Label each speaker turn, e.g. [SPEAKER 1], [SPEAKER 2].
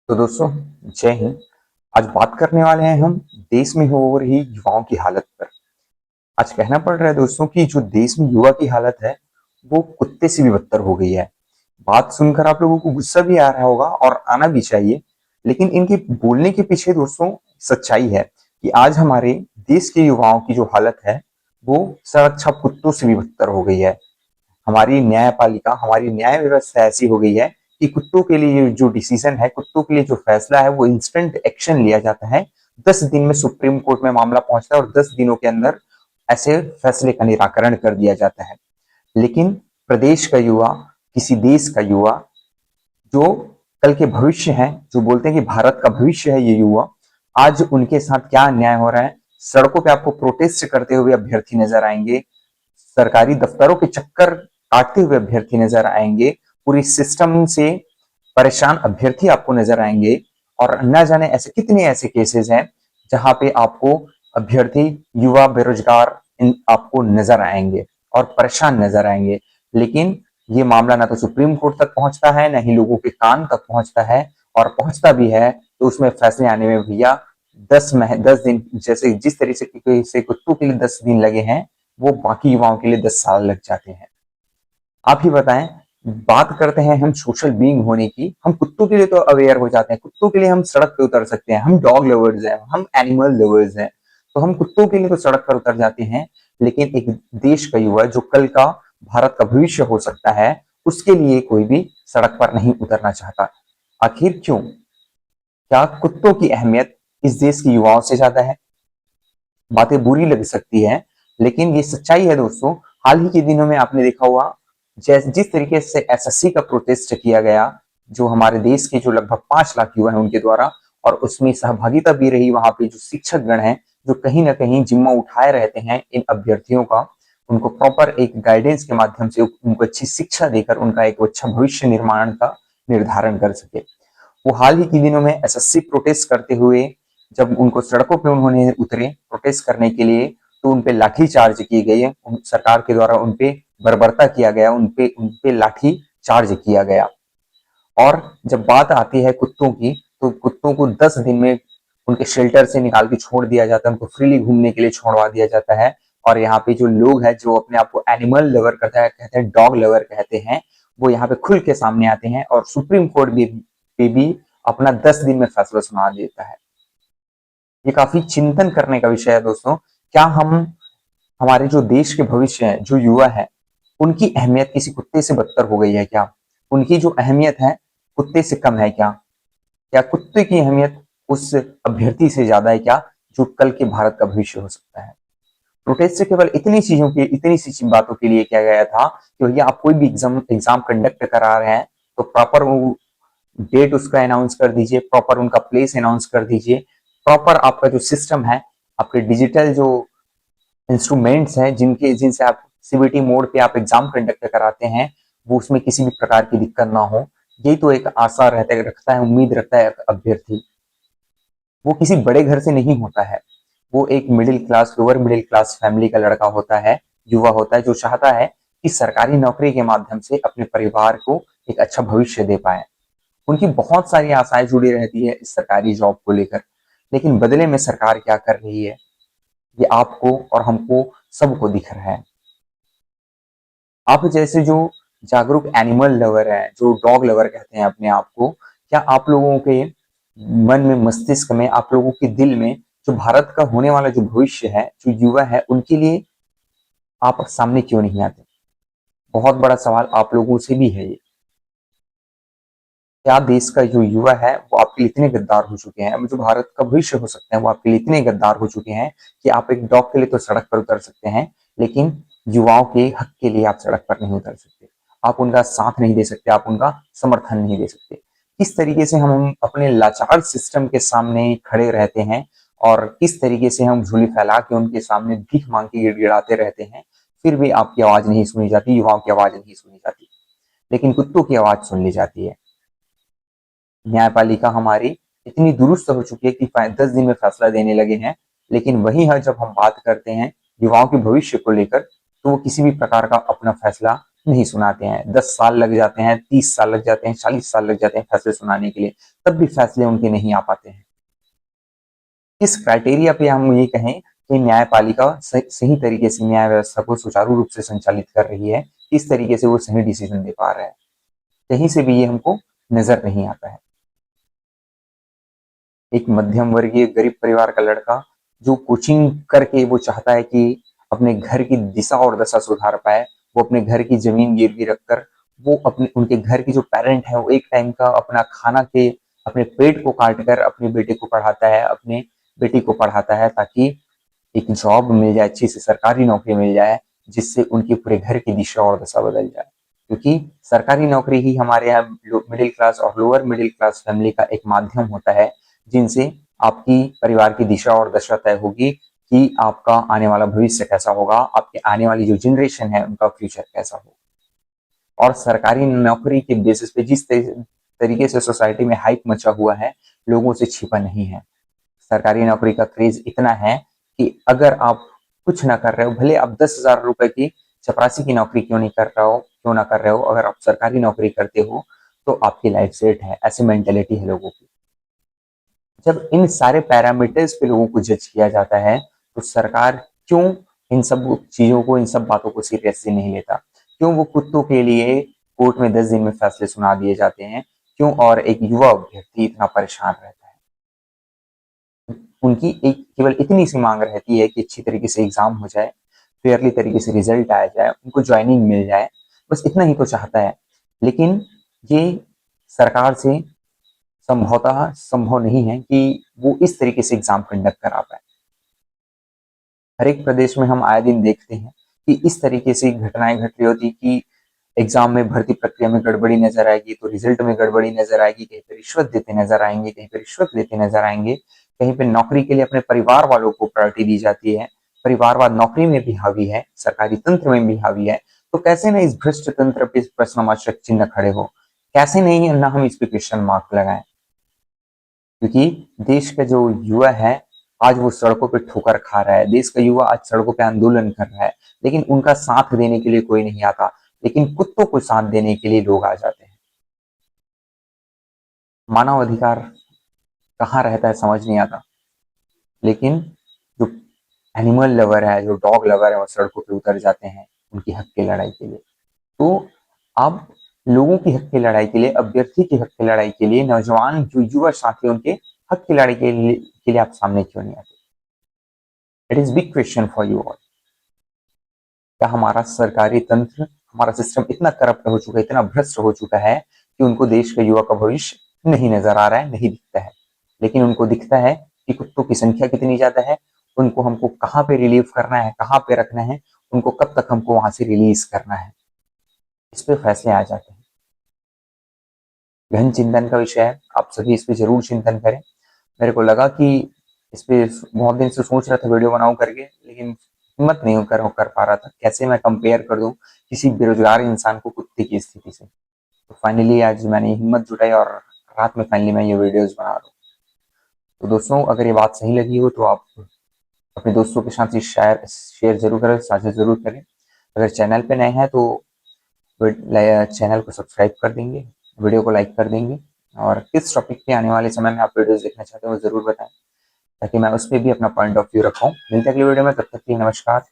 [SPEAKER 1] तो दोस्तों, जय हिंद। आज बात करने वाले हैं हम देश में हो रही युवाओं की हालत पर। आज कहना पड़ रहा है दोस्तों कि जो देश में युवा की हालत है वो कुत्ते से भी बदतर हो गई है। बात सुनकर आप लोगों को गुस्सा भी आ रहा होगा और आना भी चाहिए, लेकिन इनके बोलने के पीछे दोस्तों सच्चाई है कि आज हमारे देश के युवाओं की जो हालत है वो सड़क छाप कुत्तों से भी बदतर हो गई है। हमारी न्यायपालिका, हमारी न्याय व्यवस्था ऐसी हो गई है कि कुत्तों के लिए जो डिसीजन है, कुत्तों के लिए जो फैसला है, वो इंस्टेंट एक्शन लिया जाता है। 10 दिन में सुप्रीम कोर्ट में मामला पहुंचता है और 10 दिनों के अंदर ऐसे फैसले का निराकरण कर दिया जाता है। लेकिन प्रदेश का युवा, किसी देश का युवा जो कल के भविष्य है, जो बोलते हैं कि भारत का भविष्य है ये युवा, आज उनके साथ क्या अन्याय हो रहा है। सड़कों पे आपको प्रोटेस्ट करते हुए अभ्यर्थी नजर आएंगे, सरकारी दफ्तरों के चक्कर काटते हुए अभ्यर्थी नजर आएंगे, पूरी सिस्टम से परेशान अभ्यर्थी आपको नजर आएंगे। और न जाने ऐसे कितने ऐसे केसेस हैं जहां पे आपको अभ्यर्थी, युवा, बेरोजगार आपको नजर आएंगे और परेशान नजर आएंगे। लेकिन ये मामला ना तो सुप्रीम कोर्ट तक पहुंचता है, ना ही लोगों के कान तक पहुंचता है। और पहुंचता भी है तो उसमें फैसले आने में भैया 10 दिन, जैसे जिस तरीके से कुत्तों के लिए 10 दिन लगे हैं, वो बाकी युवाओं के लिए 10 साल लग जाते हैं। आप ही बताएं, बात करते हैं हम सोशल बीइंग होने की, हम कुत्तों के लिए तो अवेयर हो जाते हैं, कुत्तों के लिए हम सड़क पे उतर सकते हैं, हम डॉग लवर्स हैं, हम एनिमल लवर्स हैं, तो हम कुत्तों के लिए तो सड़क पर उतर जाते हैं। लेकिन एक देश का युवा जो कल का भारत का भविष्य हो सकता है, उसके लिए कोई भी सड़क पर नहीं उतरना चाहता। आखिर क्यों? क्या कुत्तों की अहमियत इस देश के युवाओं से ज्यादा है? बातें बुरी लग सकती है, लेकिन ये सच्चाई है दोस्तों। हाल ही के दिनों में आपने देखा हुआ, जैसे जिस तरीके से एसएससी का प्रोटेस्ट किया गया, जो हमारे देश के जो लगभग 5 लाख युवा हैं उनके द्वारा, और उसमें सहभागिता भी रही वहां पे जो शिक्षक गण हैं, जो कहीं ना कहीं जिम्मा उठाए रहते हैं इन अभ्यर्थियों का, उनको प्रॉपर एक गाइडेंस के माध्यम से उनको अच्छी शिक्षा देकर उनका एक अच्छा भविष्य निर्माण का निर्धारण कर सके। वो हाल ही के दिनों में एसएससी प्रोटेस्ट करते हुए, जब उनको सड़कों पे उन्होंने उतरे प्रोटेस्ट करने के लिए, तो उनपे लाठी चार्ज की गई है, सरकार के द्वारा उनपे बर्बरता किया गया, उनपे उनपे लाठी चार्ज किया गया। और जब बात आती है कुत्तों की, तो कुत्तों को 10 दिन में उनके शेल्टर से निकाल के छोड़ दिया जाता है, उनको फ्रीली घूमने के लिए छोड़वा दिया जाता है। और यहाँ पे जो लोग हैं, जो अपने आप को एनिमल लवर करता है, कहते हैं डॉग लवर कहते हैं, वो यहाँ पे खुल के सामने आते हैं और सुप्रीम कोर्ट भी अपना 10 दिन में फैसला सुना देता है। ये काफी चिंतन करने का विषय है दोस्तों। क्या हम, हमारे जो देश के भविष्य है, जो युवा है, उनकी अहमियत किसी कुत्ते से बदतर हो गई है क्या? उनकी जो अहमियत है कुत्ते से कम है क्या? क्या कुत्ते की अहमियत उस अभ्यर्थी से ज्यादा है क्या, जो कल के भारत का भविष्य हो सकता है? प्रोटेस्ट से केवल इतनी सी बातों के लिए किया गया था कि भैया आप कोई भी एग्जाम कंडक्ट करा रहे हैं तो प्रॉपर वो डेट उसका अनाउंस कर दीजिए, प्रॉपर उनका प्लेस अनाउंस कर दीजिए, प्रॉपर आपका जो सिस्टम है, आपके डिजिटल जो इंस्ट्रूमेंट्स हैं जिनसे आप सीबीटी मोड पे आप एग्जाम कंडक्ट कराते हैं, वो उसमें किसी भी प्रकार की दिक्कत ना हो। यही तो एक आशा रखता है, उम्मीद रखता है अभ्यर्थी। वो किसी बड़े घर से नहीं होता है, वो एक middle class, lower middle class family का लड़का होता है, युवा होता है, जो चाहता है कि सरकारी नौकरी के माध्यम से अपने परिवार को एक अच्छा भविष्य दे पाए। उनकी बहुत सारी आशाएं जुड़ी रहती है इस सरकारी जॉब को लेकर, लेकिन बदले में सरकार क्या कर रही है, ये आपको और हमको सबको दिख रहा है। आप जैसे जो जागरूक एनिमल लवर है, जो डॉग लवर कहते हैं अपने आप को, क्या आप लोगों के मन में, मस्तिष्क में, आप लोगों के दिल में जो भारत का होने वाला जो भविष्य है, जो युवा है, उनके लिए आप सामने क्यों नहीं आते? बहुत बड़ा सवाल आप लोगों से भी है ये। क्या देश का जो युवा है वो आपके लिए इतने गद्दार हो चुके हैं, जो भारत का भविष्य हो सकते हैं वो आपके लिए इतने गद्दार हो चुके हैं कि आप एक डॉग के लिए तो सड़क पर उतर सकते हैं, लेकिन युवाओं के हक के लिए आप सड़क पर नहीं उतर सकते। आप उनका साथ नहीं दे सकते, आप उनका समर्थन नहीं दे सकते। किस तरीके से हम अपने लाचार सिस्टम के सामने खड़े रहते हैं और किस तरीके से हम झोली फैला के उनके सामने भीख मांग के गिड़गिड़ाते रहते हैं, फिर भी आपकी आवाज नहीं सुनी जाती, युवाओं की आवाज नहीं सुनी जाती, लेकिन कुत्तों की आवाज सुन ली जाती है। न्यायपालिका हमारी इतनी दुरुस्त हो चुकी है कि 10 दिन में फैसला देने लगे हैं, लेकिन वही है जब हम बात करते हैं युवाओं के भविष्य को लेकर, तो वो किसी भी प्रकार का अपना फैसला नहीं सुनाते हैं। 10 साल लग जाते हैं, 30 साल लग जाते हैं, 40 साल लग जाते हैं फैसले सुनाने के लिए, तब भी फैसले उनके नहीं आ पाते हैं। किस क्राइटेरिया पे हम ये कहें कि न्यायपालिका सही तरीके से न्याय व्यवस्था को सुचारू रूप से संचालित कर रही है, किस तरीके से वो सही डिसीजन दे पा रहा है, कहीं से भी ये हमको नजर नहीं आता है। एक मध्यम वर्गीय गरीब परिवार का लड़का जो कोचिंग करके वो चाहता है कि अपने घर की दिशा और दशा सुधार पाए, वो अपने घर की जमीन गिरवी रखकर वो अपने उनके घर के जो पेरेंट है वो एक टाइम का अपना खाना के अपने पेट को काट कर अपने बेटे को पढ़ाता है, अपने बेटी को पढ़ाता है, ताकि एक जॉब मिल जाए, अच्छी सी सरकारी नौकरी मिल जाए, जिससे उनके पूरे घर की दिशा और दशा बदल जाए। क्योंकि सरकारी नौकरी ही हमारे यहाँ मिडिल क्लास और लोअर मिडिल क्लास फैमिली का एक माध्यम होता है, जिनसे आपकी परिवार की दिशा और दशा तय होगी कि आपका आने वाला भविष्य कैसा होगा, आपके आने वाली जो जनरेशन है उनका फ्यूचर कैसा होगा। और सरकारी नौकरी के बेसिस पे जिस तरीके से सोसाइटी में हाइप मचा हुआ है, लोगों से छिपा नहीं है। सरकारी नौकरी का क्रेज इतना है कि अगर आप कुछ ना कर रहे हो, भले आप 10,000 रुपए की चपरासी की नौकरी क्यों ना कर रहे हो, अगर आप सरकारी नौकरी करते हो तो आपकी लाइफ सेट है। ऐसी मेंटेलिटी है लोगों की। जब इन सारे पैरामीटर्स पे लोगों को जज किया जाता है, तो सरकार क्यों इन सब चीजों को, इन सब बातों को सीरियसली नहीं लेता? क्यों वो कुत्तों के लिए कोर्ट में 10 दिन में फैसले सुना दिए जाते हैं? क्यों और एक युवा व्यक्ति इतना परेशान रहता है? उनकी एक केवल इतनी सी मांग रहती है कि अच्छी तरीके से एग्जाम हो जाए, फेयरली तरीके से रिजल्ट आ जाए, उनको ज्वाइनिंग मिल जाए, बस इतना ही तो चाहता है। लेकिन ये सरकार से संभवतः संभव नहीं है कि वो इस तरीके से एग्जाम कंडक्ट करा पाए। हर एक प्रदेश में हम आए दिन देखते हैं कि इस तरीके से घटनाएं घट रही होती कि एग्जाम में भर्ती प्रक्रिया में गड़बड़ी नजर आएगी तो रिजल्ट में गड़बड़ी नजर आएगी, कहीं पे रिश्वत देते नजर आएंगे, कहीं पे रिश्वत लेते नजर आएंगे, कहीं पे नौकरी के लिए अपने परिवार वालों को प्रायोरिटी दी जाती है, परिवारवाद नौकरी में भी हावी है, सरकारी तंत्र में भी हावी है। तो कैसे ना इस भ्रष्ट तंत्र पे प्रश्नवाचक चिन्ह खड़े हो, कैसे नहीं ना हम इस पे क्वेश्चन मार्क लगाएं? क्योंकि देश का जो युवा है आज वो सड़कों पे ठोकर खा रहा है, देश का युवा आज सड़कों पे आंदोलन कर रहा है, लेकिन उनका साथ देने के लिए कोई नहीं आता, लेकिन कुत्तों को साथ देने के लिए लोग आ जाते हैं। मानव अधिकार कहाँ रहता है समझ नहीं आता, लेकिन जो एनिमल लवर है, जो डॉग लवर है, वो सड़कों पे उतर जाते हैं उनकी हक की लड़ाई के लिए। तो अब लोगों की हक की लड़ाई के लिए, अभ्यर्थी की हक की लड़ाई के लिए, नौजवान जो युवा साथी उनके हक की लड़ाई के लिए आप सामने क्यों नहीं आते? It is big question for you all. क्या हमारा सरकारी तंत्र, हमारा सिस्टम इतना करप्ट हो चुका है, इतना भ्रष्ट हो चुका है कि उनको देश के युवा का भविष्य नहीं नजर आ रहा है, नहीं दिखता है? लेकिन उनको दिखता है कि कुत्तों की संख्या कितनी ज्यादा है, उनको हमको कहाँ पे रिलीव करना है, कहाँ पे रखना है, उनको कब तक हमको वहां से रिलीज करना है, इस पे फैसले आ जाते हैं। गहन चिंतन का विषय है, आप सभी इस पे जरूर चिंतन करें। मेरे को लगा कि इस पे बहुत दिन से सोच रहा था वीडियो बनाऊं करके, लेकिन हिम्मत नहीं कर पा रहा था, कैसे मैं कंपेयर कर दूं किसी बेरोजगार इंसान को कुत्ते की स्थिति से। तो फाइनली आज मैंने हिम्मत जुटाई और रात में फाइनली मैं ये वीडियोस बना रहा हूँ। तो दोस्तों, अगर ये बात सही लगी हो तो आप अपने दोस्तों के साथ शेयर जरूर करें, साझा जरूर करें। अगर चैनल पे नए हैं तो चैनल को सब्सक्राइब कर देंगे, वीडियो को लाइक कर देंगे, और किस टॉपिक पे आने वाले समय में आप वीडियोस देखना चाहते हो वो जरूर बताएं, ताकि मैं उस पर भी अपना पॉइंट ऑफ व्यू रखूं। मिलते हैं अगली वीडियो में, तब तक के लिए नमस्कार।